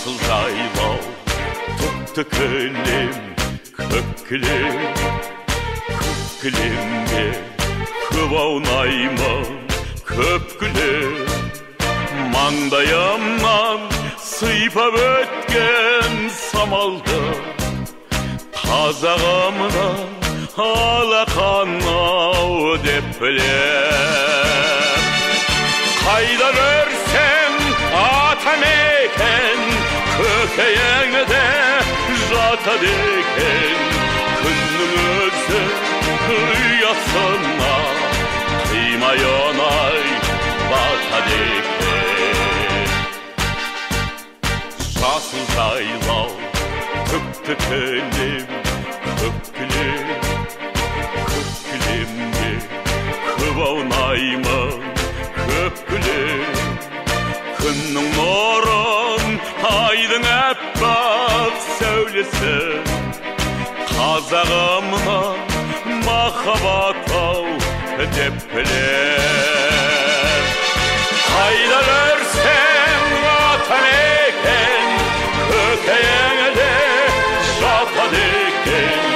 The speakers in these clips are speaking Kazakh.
Жасыл жайлау тұтты кілем, көк кілем, көк кілемге көп аунаймын, көп кілем. Маңдайымнан сыйпап өткен самалды, қазағымнан алақанау деп білем. Қайда көрсем атамекен, көкейіңде жатады екен. Күннің өзі ұясына қимай оңай батады екен. Жасыл жайлау түкті кілем, көк кілем, көк кілемге көп аунаймын, көп кілем. Күннің нұрын, айдың әппақ сәулесі, қазағымнан махаббат ау деп білем. Қайда көрсем атамекен, көкейіңде жатады екен.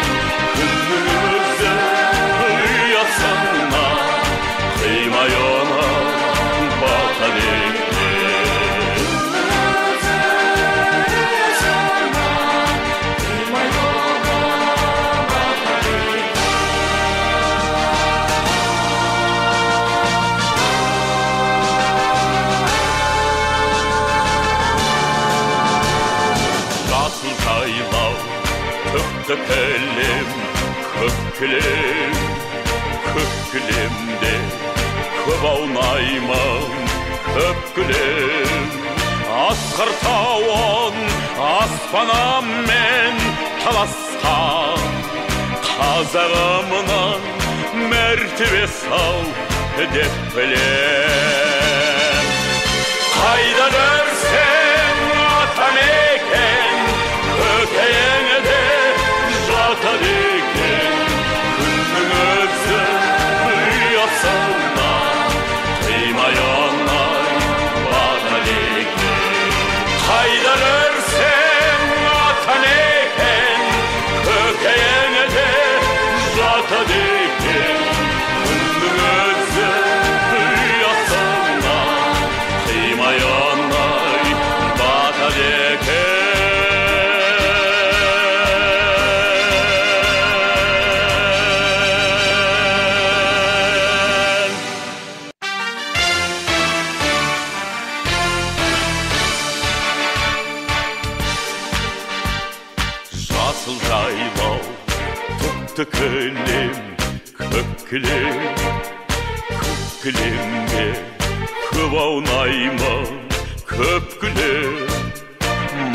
Күннің өзі ұясына қимай оңай батады екен. Түкті кілем, көк кілем, көк кілемде көп аунаймын, көп кілем. Асқар тауын аспаныммен таласқан, қазағымнан мәртебе сал деп білем. Қайда көрсем атамекен, көкейіңде жатады екен. Күннің өзі ұясына қимай оңай батады екен. Қайда көрсем атамекен, көкейіңде жатады екен. Күннің өзі ұясына қимай оңай батады екен. Жасыл жайлау тұтты кілем, көк кілем, көк кілемге көп аунаймын, көп кілем.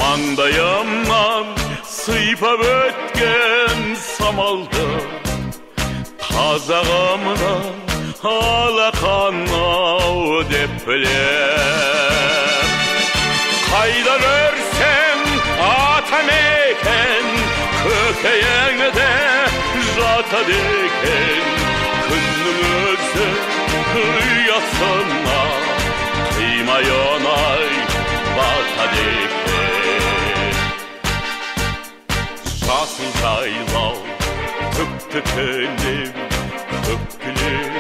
Маңдайымнан сыйпап өткен самалды, қазағымнан алақанау деп білем. Қайда көрсем атамекен, көкейіңде жатады екен. Күннің өзі ұясына қимай оңай батады екен. Жасыл жайлау түкті кілем, көк кілем,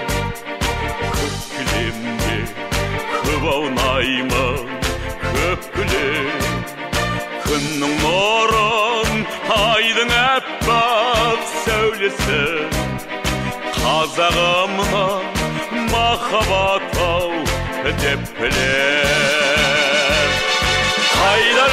көк кілемге көп аунаймын, көп кілем. Күннің нұрын, айдың әппақ сәулесі, қазағымнан махаббат ау деп білем. Қайда